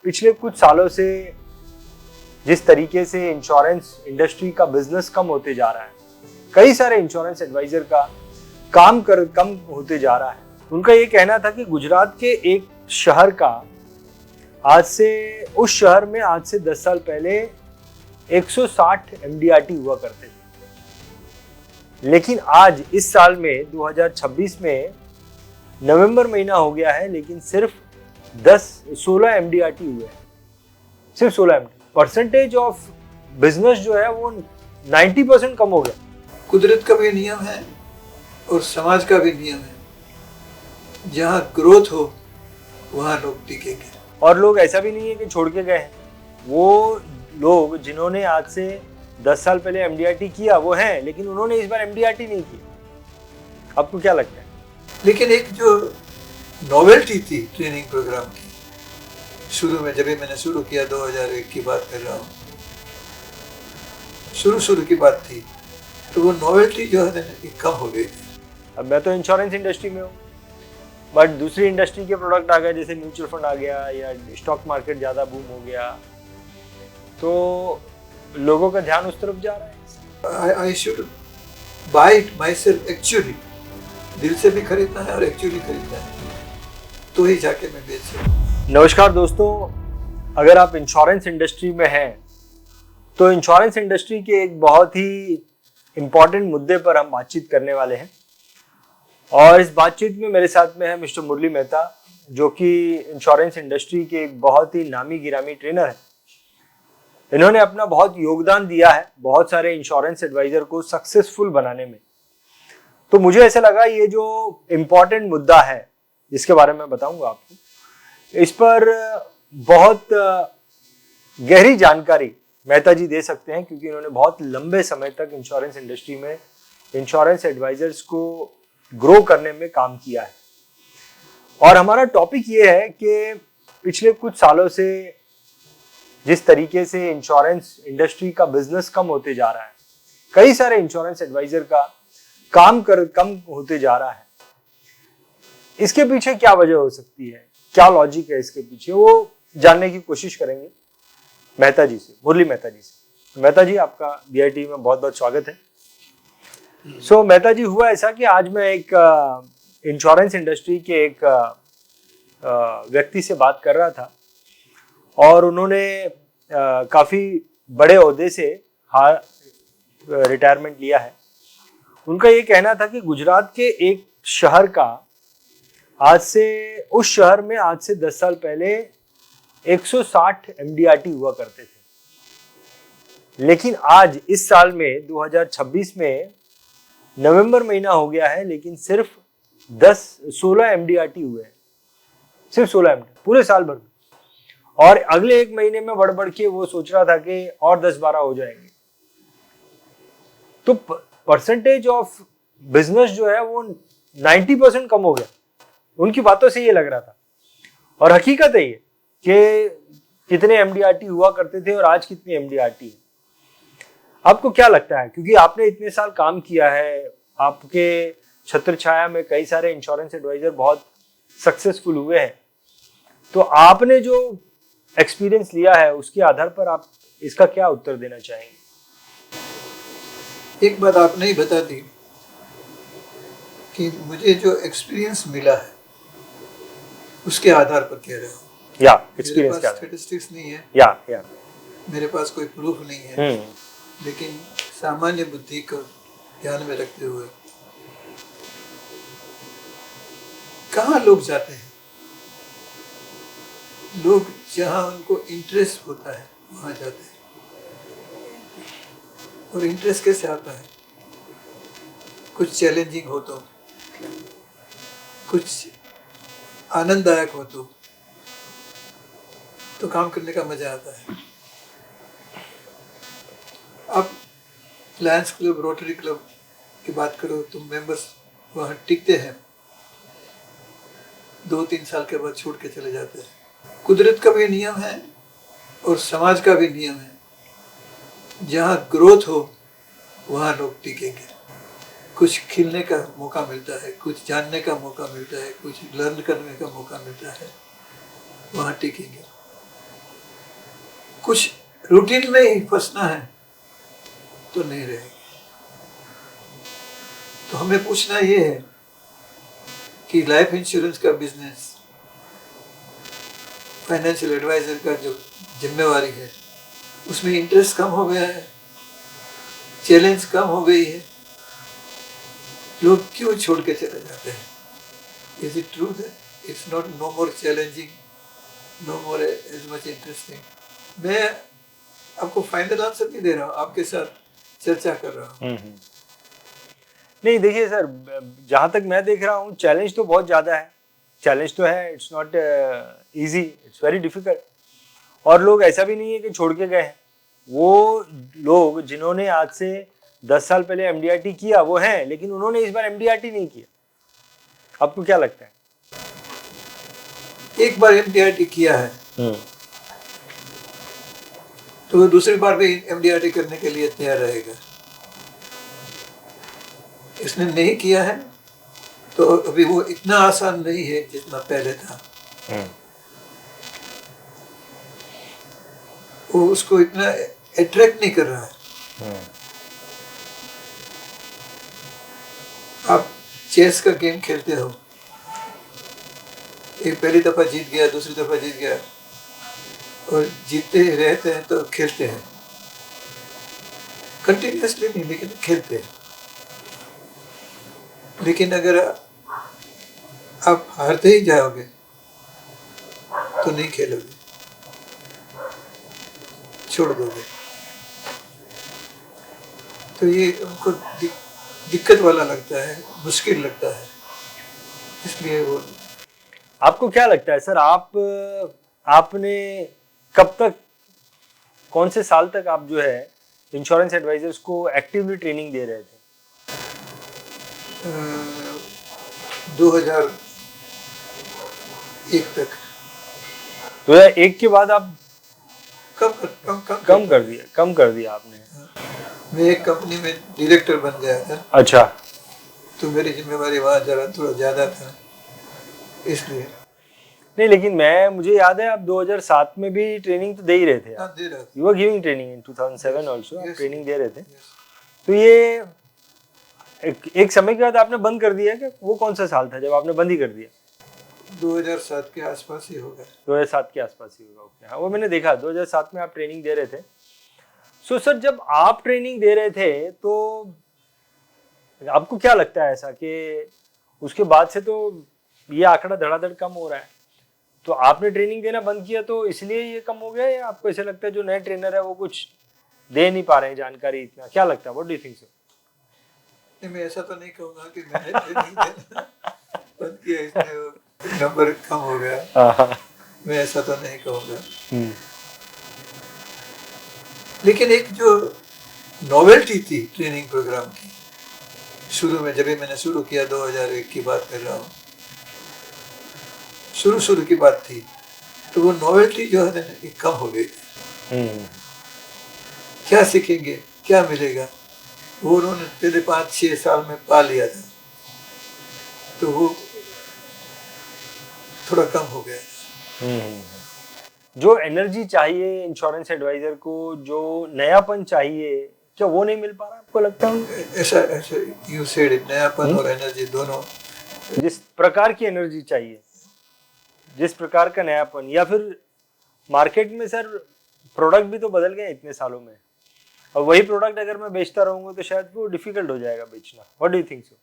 पिछले कुछ सालों से जिस तरीके से इंश्योरेंस इंडस्ट्री का बिजनेस कम होते जा रहा है, कई सारे इंश्योरेंस एडवाइजर का कम होते जा रहा है। उनका ये कहना था कि गुजरात के एक शहर का उस शहर में आज से 10 साल पहले 160 एमडीआरटी हुआ करते थे, लेकिन आज इस साल में 2026 में नवंबर महीना हो गया है, लेकिन सिर्फ 16 एमडीआरटी हुए हैं। सिर्फ 16 एमडीआरटी। परसेंटेज ऑफ बिजनेस जो है वो 90% कम हो गया। कुदरत का भी नियम है और समाज का भी नियम है, जहाँ ग्रोथ हो वहाँ लोग टिकेंगे। और लोग ऐसा भी नहीं है कि छोड़ के गए हैं। वो लोग जिन्होंने आज से 10 साल पहले एमडीआरटी किया वो हैं, लेकिन उन्होंने इस बार एमडीआरटी नहीं किया। आपको क्या लगता है? लेकिन एक जो नॉवेल्टी थी ट्रेनिंग प्रोग्राम की, शुरू में जब मैंने शुरू किया 2001 की बात कर रहा हूँ, शुरू की बात थी, तो वो नॉवेल्टी जो है कम हो गई थी। अब मैं तो इंश्योरेंस इंडस्ट्री में हूँ, बट दूसरी इंडस्ट्री के प्रोडक्ट आ गए, जैसे म्यूचुअल फंड आ गया या स्टॉक मार्केट ज़्यादा बूम हो गया, तो लोगों का ध्यान उस तरफ जा रहा है। I should buy it my self, actually दिल से भी खरीदना है और एक्चुअली खरीदना है, तो ही जाके मैं बेच सकूँ। नमस्कार दोस्तों, अगर आप इंश्योरेंस इंडस्ट्री में हैं तो इंश्योरेंस इंडस्ट्री के एक बहुत ही इम्पॉर्टेंट मुद्दे पर हम बातचीत करने वाले हैं। और इस बातचीत में मेरे साथ में है मिस्टर मुरली मेहता, जो कि इंश्योरेंस इंडस्ट्री के एक बहुत ही नामी गिरामी ट्रेनर है। इन्होंने अपना बहुत योगदान दिया है बहुत सारे इंश्योरेंस एडवाइजर को सक्सेसफुल बनाने में। तो मुझे ऐसा लगा ये जो इम्पॉर्टेंट मुद्दा है जिसके बारे में बताऊंगा आपको, इस पर बहुत गहरी जानकारी मेहता जी दे सकते हैं, क्योंकि इन्होंने बहुत लंबे समय तक इंश्योरेंस इंडस्ट्री में इंश्योरेंस एडवाइजर्स को ग्रो करने में काम किया है। और हमारा टॉपिक ये है कि पिछले कुछ सालों से जिस तरीके से इंश्योरेंस इंडस्ट्री का बिजनेस कम होते जा रहा है, कई सारे इंश्योरेंस एडवाइजर का कम होते जा रहा है, इसके पीछे क्या वजह हो सकती है, क्या लॉजिक है इसके पीछे, वो जानने की कोशिश करेंगे मेहता जी से, मुरली मेहता जी से। मेहता जी, आपका बीआईटी में बहुत बहुत स्वागत है। सो मेहता जी, हुआ ऐसा कि आज मैं एक इंश्योरेंस इंडस्ट्री के एक व्यक्ति से बात कर रहा था, और उन्होंने काफ़ी बड़े ओहदे से रिटायरमेंट लिया है। उनका ये कहना था कि गुजरात के एक शहर का उस शहर में आज से 10 साल पहले 160 एमडीआरटी हुआ करते थे, लेकिन आज इस साल में 2026 में नवंबर महीना हो गया है, लेकिन सिर्फ 16 एमडीआरटी हुए हैं। सिर्फ 16 एमडीआरटी पूरे साल भर में। और अगले एक महीने में बढ़ के वो सोच रहा था कि और 10-12 हो जाएंगे। तो परसेंटेज ऑफ बिजनेस जो है वो 90% कम हो गया। उनकी बातों से ये लग रहा था, और हकीकत है ये कि कितने एमडीआरटी हुआ करते थे और आज कितनी एमडीआरटी है। आपको क्या लगता है, क्योंकि आपने इतने साल काम किया है, आपके छत्र छाया में कई सारे इंश्योरेंस एडवाइजर बहुत सक्सेसफुल हुए हैं, तो आपने जो एक्सपीरियंस लिया है उसके आधार पर आप इसका क्या उत्तर देना चाहेंगे? एक बात आपने ही बता दी कि मुझे जो एक्सपीरियंस मिला है उसके आधार पर कह रहा हूँ। या एक्सपीरियंस क्या है? स्टैटिस्टिक्स नहीं है, या मेरे पास कोई प्रूफ नहीं है, लेकिन सामान्य बुद्धि को ध्यान में रखते हुए कहाँ लोग जाते हैं, लोग जहाँ उनको इंटरेस्ट होता है वहाँ जाते हैं। और इंटरेस्ट कैसे आता है? कुछ चैलेंजिंग हो तो, कुछ आनंददायक हो तो काम करने का मजा आता है। अब लायंस क्लब, रोटरी क्लब की बात करो तो मेंबर्स वहाँ टिकते हैं, 2-3 साल के बाद छोड़ के चले जाते हैं। कुदरत का भी नियम है और समाज का भी नियम है, जहाँ ग्रोथ हो वहाँ लोग टिकेंगे। कुछ खिलने का मौका मिलता है, कुछ जानने का मौका मिलता है, कुछ लर्न करने का मौका मिलता है, वहाँ टिकेंगे। कुछ रूटीन में ही फंसना है तो नहीं रहेगी। तो हमें पूछना ये है कि लाइफ इंश्योरेंस का बिजनेस, फाइनेंशियल एडवाइजर का जो जिम्मेवारी है, उसमें इंटरेस्ट कम हो गया है, चैलेंज कम हो गई है, लोग क्यों छोड़ के चले जाते हैं? Is it true that it's not no more challenging, no more as much interesting? मैं आपको फाइनल आंसर नहीं दे रहा हूँ, आपके साथ चर्चा कर रहा हूँ। नहीं देखिए सर, जहाँ तक मैं देख रहा हूँ चैलेंज तो बहुत ज़्यादा है, चैलेंज तो है, it's not easy, it's very difficult. और लोग ऐसा भी नहीं है कि छोड़ के गए हैं, वो लोग जिन्होंने आज से 10 साल पहले एमडीआरटी किया वो हैं, लेकिन उन्होंने इस बार एमडीआरटी नहीं किया। आपको क्या लगता है? एक बार एमडीआरटी किया है तो वो दूसरी बार भी एमडीआरटी करने के लिए तैयार रहेगा। इसने नहीं किया है तो अभी वो इतना आसान नहीं है जितना पहले था। वो उसको इतना अट्रैक्ट नहीं कर रहा है। आप चेस का गेम खेलते हो, एक पहली दफा जीत गया, दूसरी दफा जीत गया, और जीतते रहते हैं तो खेलते हैं, कंटिन्यूसली नहीं लेकिन खेलते हैं। लेकिन अगर आप हारते ही जाओगे तो नहीं खेलोगे, छोड़ दोगे। तो ये उनको दिक्कत वाला लगता है, मुश्किल लगता है, इसलिए वो। आपको क्या लगता है सर, आपने कब तक, कौन से साल तक आप जो है इंश्योरेंस एडवाइजर्स को एक्टिवली ट्रेनिंग दे रहे थे? 2001 तक। 2001 के बाद आप कम कर दिया आपने? मैं एक कंपनी में डायरेक्टर बन गया था। अच्छा। तो मेरी जिम्मेवारी वहाँ जरा थोड़ा ज्यादा था, इसलिए। नहीं लेकिन मुझे याद है आप 2007 में भी ट्रेनिंग तो दे ही रहे थे। You were giving training in 2007 also, आप ट्रेनिंग दे रहे थे। तो ये एक समय के बाद आपने बंद कर दिया क्या? वो कौन सा साल था जब आपने बंद ही कर दिया? 2007 के आसपास ही होगा। 2007 के आसपास ही होगा, ओके। हाँ, वो मैंने देखा 2007 में आप ट्रेनिंग दे रहे थे। सो सर, जब आप ट्रेनिंग दे रहे थे तो आपको क्या लगता है ऐसा कि उसके बाद से तो ये आंकड़ा धड़ाधड़ कम हो रहा है, तो आपने ट्रेनिंग देना बंद किया तो इसलिए ये कम हो गया, या आपको ऐसा लगता है जो नए ट्रेनर है वो कुछ दे नहीं पा रहे हैं जानकारी इतना? क्या लगता है, what do you think sir? नहीं, मैं ऐसा तो नहीं कहूँगा कि मैंने ट्रेनिंग देना बंद किया इसलिए नंबर कम हो गया, मैं ऐसा तो नहीं कहूँगा। लेकिन एक जो नॉवेल्टी थी ट्रेनिंग प्रोग्राम की, शुरू में जब मैंने शुरू किया, 2001 की बात कर रहा हूँ, शुरू की बात थी, तो वो नॉवेल्टी जो है ना कम हो गई। क्या सीखेंगे, क्या मिलेगा, वो उन्होंने पहले 5-6 साल में पा लिया था, तो वो थोड़ा कम हो गया। जो एनर्जी चाहिए इंश्योरेंस एडवाइजर को, जो नयापन चाहिए, क्या वो नहीं मिल पा रहा आपको लगता है? ऐसा यू सेड इट, नयापन और एनर्जी दोनों। जिस प्रकार की एनर्जी चाहिए, जिस प्रकार का नयापन, या फिर मार्केट में सर प्रोडक्ट भी तो बदल गए इतने सालों में, और वही प्रोडक्ट अगर मैं बेचता रहूंगा तो शायद वो डिफिकल्ट हो जाएगा बेचना। What do you think so?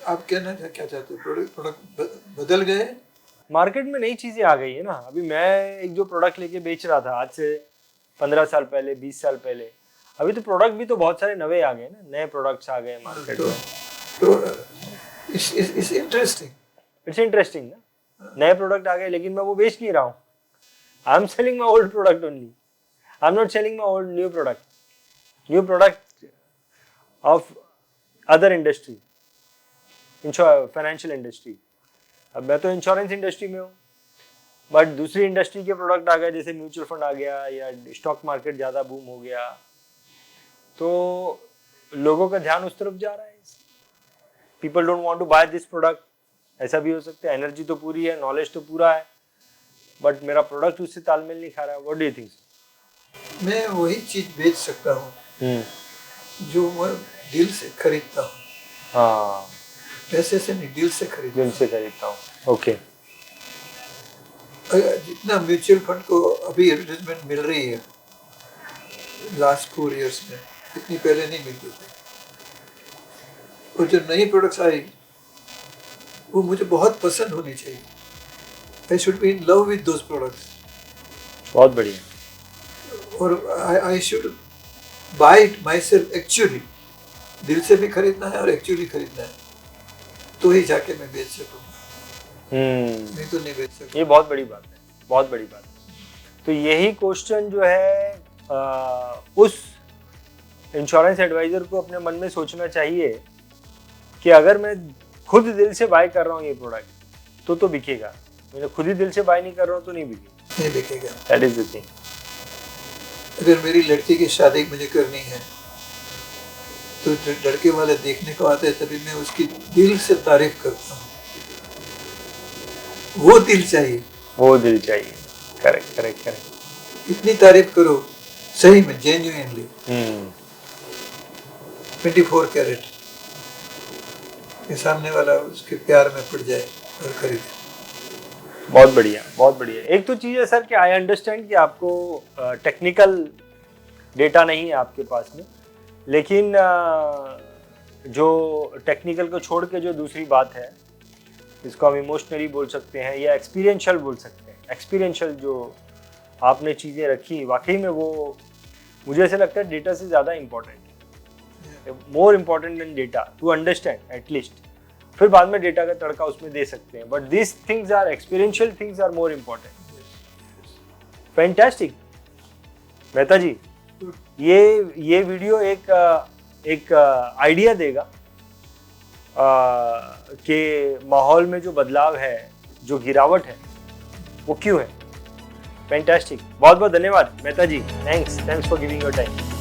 आप कहना क्या चाहते हो? प्रोडक्ट बदल गए, मार्केट में नई चीजें आ गई है ना। अभी मैं एक जो प्रोडक्ट लेके बेच रहा था आज से 15 साल पहले, 20 साल पहले, अभी तो प्रोडक्ट भी तो बहुत सारे नए आ गए ना, नए प्रोडक्ट्स आ गए मार्केट में। तो इट्स इंटरेस्टिंग ना, नए प्रोडक्ट आ गए, लेकिन मैं वो बेच नहीं रहा हूँ। I am selling my old product only, I am not selling my old new product of other industry, financial industry. अब मैं तो इंश्योरेंस इंडस्ट्री में हूँ, बट दूसरी इंडस्ट्री के प्रोडक्ट आ गए, जैसे म्यूचुअल फंड आ गया या स्टॉक मार्केट ज़्यादा बूम हो गया, तो लोगों का ध्यान उस तरफ जा रहा है। People don't want to buy this product, ऐसा भी हो सकता है। एनर्जी तो पूरी है, नॉलेज तो पूरा है, बट मेरा प्रोडक्ट उससे तालमेल नहीं खा रहा है। What do you think? मैं वही चीज बेच सकता हूँ जो मैं दिल से खरीदता हूँ। हाँ, पैसे से नहीं, दिल से खरीदता हूँ। ओके। जितना म्यूचुअल फंड को अभी एडवर्टाइजमेंट मिल रही है लास्ट 4 इयर्स में, इतनी पहले नहीं मिलती थी। और जो नई प्रोडक्ट्स आई वो मुझे बहुत पसंद होनी चाहिए। I should be in love with those products. बहुत बढ़िया। और I should buy it my self actually. दिल से भी खरीदना है और एक्चुअली खरीदना है, तो ही जाके मैं बेच सकूँ। नहीं तो नहीं बेच सकता। ये बहुत बड़ी बात है, बहुत बड़ी बात है। तो यही क्वेश्चन जो है उस इंश्योरेंस एडवाइजर को अपने मन में सोचना चाहिए कि अगर मैं खुद दिल से बाय कर रहा हूँ ये प्रोडक्ट तो बिकेगा, मैंने खुद ही दिल से बाय नहीं कर रहा हूँ तो नहीं बिकेगा। That is the thing. अगर मेरी लड़की की शादी मुझे करनी है तो लड़के वाले देखने को आते हैं, तभी मैं उसकी दिल से तारीफ करता हूँ। वो दिल चाहिए। करेक्ट। इतनी तारीफ करो सही में, जेन्युइनली। 24 कैरेट के सामने वाला उसके प्यार में पड़ जाए और खरीदे। बहुत बढ़िया। एक तो चीज़ है सर कि आई अंडरस्टैंड कि आपको टेक्निकल डेटा नहीं है आपके पास में, लेकिन जो टेक्निकल को छोड़ के जो दूसरी बात है, इसको हम इमोशनली बोल सकते हैं या एक्सपीरियंशियल बोल सकते हैं। एक्सपीरियंशियल जो आपने चीज़ें रखी, वाकई में वो मुझे ऐसा लगता है डेटा से ज़्यादा इम्पोर्टेंट है, more important than data to understand at least. फिर बाद में डेटा का तड़का उसमें दे सकते हैं, but this things are experiential things are more important. Fantastic Mehta ji, ये वीडियो एक आइडिया देगा कि माहौल में जो बदलाव है, जो गिरावट है, वो क्यों है। फैंटास्टिक, बहुत बहुत धन्यवाद Mehta ji. Thanks for giving your time.